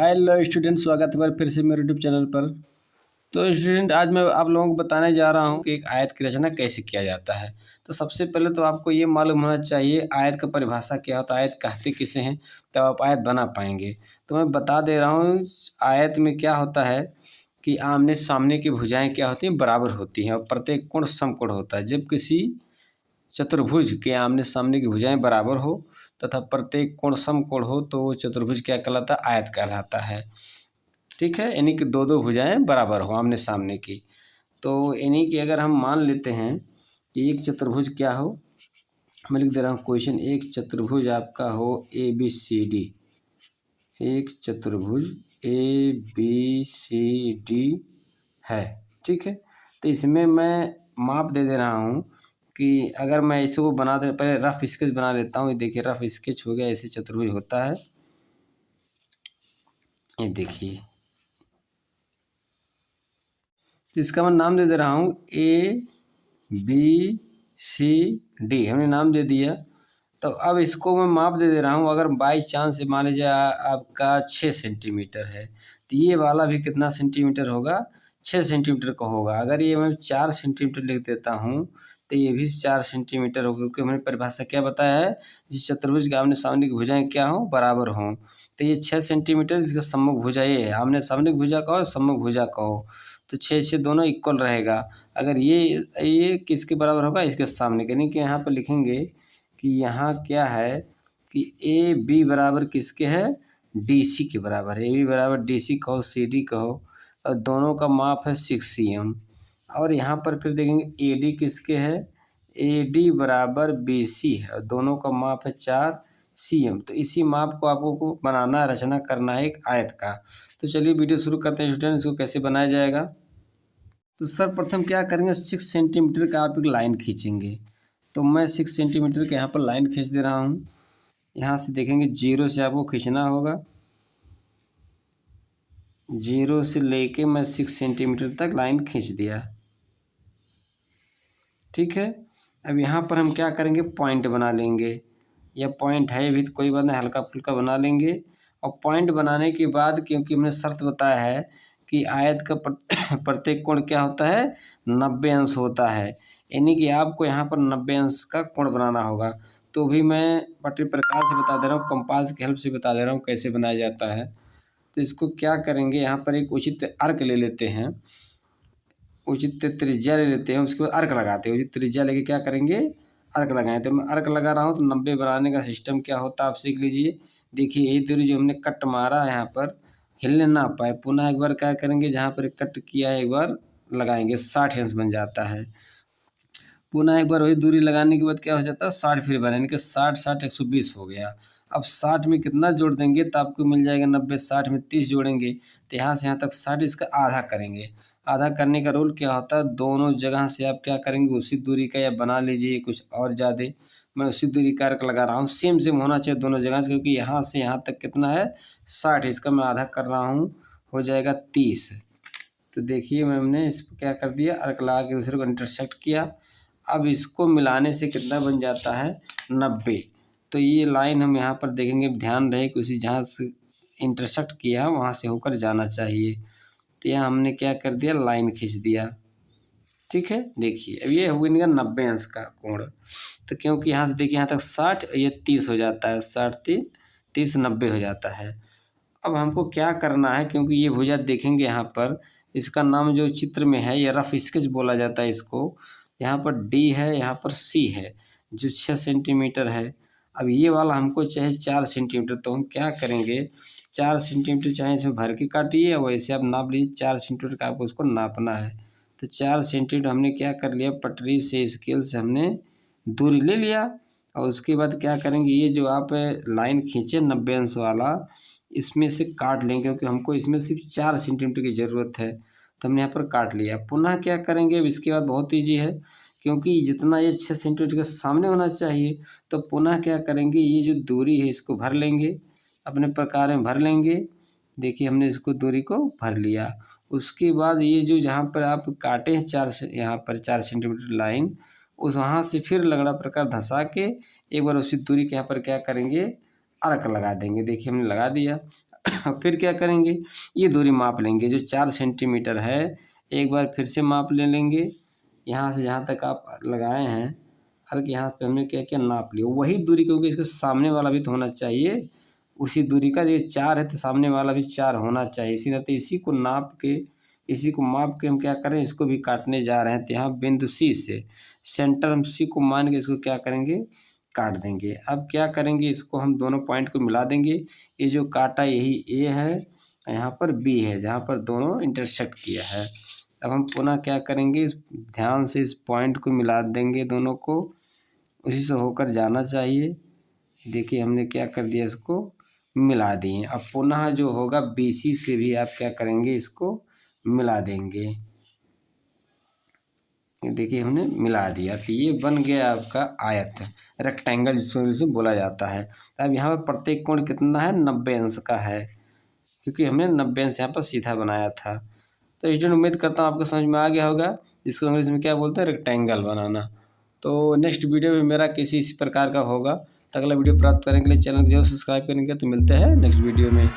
Hello student, स्वागत है फिर से मेरे यूट्यूब चैनल पर। तो स्टूडेंट, आज मैं आप लोगों को बताने जा रहा हूं कि एक आयत की रचना कैसे किया जाता है। तो सबसे पहले तो आपको ये मालूम होना चाहिए आयत का परिभाषा क्या होता है, आयत कहते किसे हैं, तब आप आयत बना पाएंगे। तो मैं बता दे रहा हूँ आयत में क्या होता है कि आमने सामने की भुजाएं क्या होती हैं, बराबर होती हैं और प्रत्येक कोण समकोण होता है। जब किसी चतुर्भुज के आमने सामने की भुजाएं बराबर हो तथा प्रत्येक कोण समकोण हो तो वो चतुर्भुज क्या कहलाता है, आयत कहलाता है। ठीक है, यानी कि दो दो भुजाएं बराबर हो आमने सामने की। तो यानी कि अगर हम मान लेते हैं कि एक चतुर्भुज क्या हो, मैं लिख दे रहा हूँ क्वेश्चन, एक चतुर्भुज आपका हो ए बी सी डी। एक चतुर्भुज ए बी सी डी है, ठीक है। तो इसमें मैं माप दे रहा हूँ कि अगर मैं इसको बना दे, पहले रफ स्केच बना लेता हूँ। ये देखिए रफ स्केच हो गया, ऐसे चतुर्भुज होता है। ये देखिए, इसका मैं नाम दे रहा हूँ ए बी सी डी, हमने नाम दे दिया। तो अब इसको मैं माप दे रहा हूँ। अगर बाई चांस से मान लीजिए आपका 6 सेंटीमीटर है तो ये वाला भी कितना सेंटीमीटर होगा, 6 सेंटीमीटर का होगा। अगर ये मैं 4 सेंटीमीटर लिख देता हूँ तो ये भी 4 सेंटीमीटर होगा, क्योंकि हमने परिभाषा क्या बताया है, जिस चतुर्भुज के आमने सामने की भुजाएं क्या हों, बराबर हों। तो ये 6 सेंटीमीटर, इसका सम्मुख भुजा ये है, आमने सामने की भुजा कहो सम्मुख भुजा कहो, तो 6 दोनों इक्वल रहेगा। अगर ये किसके बराबर होगा, इसके सामने के। यानी कि यहाँ पर लिखेंगे कि यहाँ क्या है कि ए बी बराबर किसके है, डी सी के बराबर है। ए बी बराबर डी सी कहो, सी डी कहो, और दोनों का माप है 6 cm। और यहाँ पर फिर देखेंगे ए डी किसके है, ए डी बराबर बी सी है और दोनों का माप है 4 cm। तो इसी माप को आपको को बनाना, रचना करना है एक आयत का। तो चलिए वीडियो शुरू करते हैं स्टूडेंट, इसको कैसे बनाया जाएगा। तो सर्वप्रथम क्या करेंगे, 6 सेंटीमीटर का आप एक लाइन खींचेंगे। तो मैं 6 सेंटीमीटर के यहाँ पर लाइन खींच दे रहा हूँ। यहाँ से देखेंगे 0 से आपको खींचना होगा, 0 से लेके मैं 6 सेंटीमीटर तक लाइन खींच दिया, ठीक है। अब यहाँ पर हम क्या करेंगे, पॉइंट बना लेंगे। या पॉइंट है भी तो कोई बात नहीं, हल्का फुल्का बना लेंगे। और पॉइंट बनाने के बाद, क्योंकि हमने शर्त बताया है कि आयत का प्रत्येक कोण क्या होता है, 90 अंश होता है। यानी कि आपको यहाँ पर 90 अंश का कोण बनाना होगा। तो भी मैं पटरी प्रकार से बता दे रहा हूँ, कंपास की हेल्प से बता दे रहा हूँ कैसे बनाया जाता है। तो इसको क्या करेंगे, यहाँ पर एक उचित अर्क ले लेते हैं, उचित त्रिज्या ले लेते हैं, उसके बाद अर्क लगाते हैं। उचित त्रिज्या लेके क्या करेंगे, अर्क लगाएं। तो मैं अर्क लगा रहा हूँ। तो 90 बनाने का सिस्टम क्या होता है आप सीख लीजिए। देखिए यही दूरी जो हमने कट मारा यहाँ पर हिलने ना पाए, पुनः एक बार क्या करेंगे, जहाँ पर कट किया है एक बार लगाएंगे, 60 अंश बन जाता है। पुनः एक बार वही दूरी लगाने के बाद क्या हो जाता है, 60 फिर बने, यानी कि 60 60 120 हो गया। अब 60 में कितना जोड़ देंगे तो आपको मिल जाएगा 90। 60 में 30 जोड़ेंगे तो यहाँ से यहाँ तक 60, इसका आधा करेंगे। आधा करने का रूल क्या होता है, दोनों जगह से आप क्या करेंगे, उसी दूरी का, या बना लीजिए कुछ और ज़्यादा। मैं उसी दूरी का अर्क लगा रहा हूँ, सेम सेम होना चाहिए दोनों जगह से, क्योंकि यहाँ से यहाँ तक कितना है 60, इसका मैं आधा कर रहा हूँ, हो जाएगा 30। तो देखिए मैंने इसको क्या कर दिया, अर्क लगा के दूसरे को इंटरसेक्ट किया। अब इसको मिलाने से कितना बन जाता है, 90। तो ये लाइन हम यहाँ पर देखेंगे, ध्यान रहे कि उसी जहाँ से इंटरसेक्ट किया वहाँ से होकर जाना चाहिए। तो यहाँ हमने क्या कर दिया, लाइन खींच दिया, ठीक है। देखिए अब ये हो गया 90 अंश का कोण। तो क्योंकि यहाँ से देखिए यहाँ तक 60, ये 30 हो जाता है, 60 30 90 हो जाता है। अब हमको क्या करना है, क्योंकि ये भुजा देखेंगे यहाँ पर, इसका नाम जो चित्र में है ये रफ स्केच बोला जाता है इसको। यहाँ पर डी है, यहाँ पर सी है जो 6 सेंटीमीटर है। अब ये वाला हमको चाहे 4 सेंटीमीटर, तो हम क्या करेंगे, 4 सेंटीमीटर चाहे इसमें भर के काटिए, वैसे आप नाप लीजिए 4 सेंटीमीटर का आपको उसको नापना है। तो 4 सेंटीमीटर हमने क्या कर लिया, पटरी से स्केल से हमने दूरी ले लिया। और उसके बाद क्या करेंगे, ये जो आप लाइन खींचे 90 अंश वाला, इसमें से काट लेंगे, क्योंकि हमको इसमें सिर्फ 4 सेंटीमीटर की ज़रूरत है। तो हमने यहाँ पर काट लिया। पुनः क्या करेंगे, अब इसके बाद बहुत ईजी है, क्योंकि जितना ये 6 सेंटीमीटर के सामने होना चाहिए, तो पुनः क्या करेंगे, ये जो दूरी है इसको भर लेंगे, अपने प्रकार में भर लेंगे। देखिए हमने इसको दूरी को भर लिया। उसके बाद ये जो जहाँ पर आप काटे हैं यहाँ पर 4 सेंटीमीटर लाइन, उस वहाँ से फिर लगड़ा प्रकार धंसा के एक बार उसी दूरी के यहाँ पर क्या करेंगे, अर्क लगा देंगे। देखिए हमने लगा दिया। फिर क्या करेंगे, ये दूरी माप लेंगे जो 4 सेंटीमीटर है। एक बार फिर से माप ले लेंगे, यहाँ से जहाँ तक आप लगाए हैं अर्क, यहाँ पे हमने क्या किया, नाप लिया वही दूरी, क्योंकि इसके सामने वाला भी तो होना चाहिए उसी दूरी का। ये 4 है तो सामने वाला भी 4 होना चाहिए। इसी नाते इसी को नाप के, इसी को माप के हम क्या करें, इसको भी काटने जा रहे हैं। तो यहाँ बिंदु सी से सेंटर हम सी को मान के इसको क्या करेंगे, काट देंगे। अब क्या करेंगे, इसको हम दोनों पॉइंट को मिला देंगे। ये जो काटा यही ए है, यहाँ पर बी है, जहाँ पर दोनों इंटरसेक्ट किया है। अब हम पुनः क्या करेंगे, ध्यान से इस पॉइंट को मिला देंगे दोनों को, उसी से होकर जाना चाहिए। देखिए हमने क्या कर दिया, इसको मिला दिए। अब पुनः जो होगा BC से भी आप क्या करेंगे, इसको मिला देंगे। देखिए हमने मिला दिया, तो ये बन गया आपका आयत, रेक्टेंगल जिसको बोला जाता है। अब यहाँ पर प्रत्येक कोण कितना है, 90 अंश का है, क्योंकि हमने 90 अंश यहाँ पर सीधा बनाया था। तो स्टूडेंट उम्मीद करता हूँ आपको समझ में आ गया होगा, जिसको अंग्रेजी में क्या बोलते हैं, रेक्टेंगल बनाना। तो नेक्स्ट वीडियो भी मेरा किसी इसी प्रकार का होगा। तो अगला वीडियो प्राप्त करने के लिए चैनल को जरूर सब्सक्राइब करेंगे। तो मिलते हैं नेक्स्ट वीडियो में।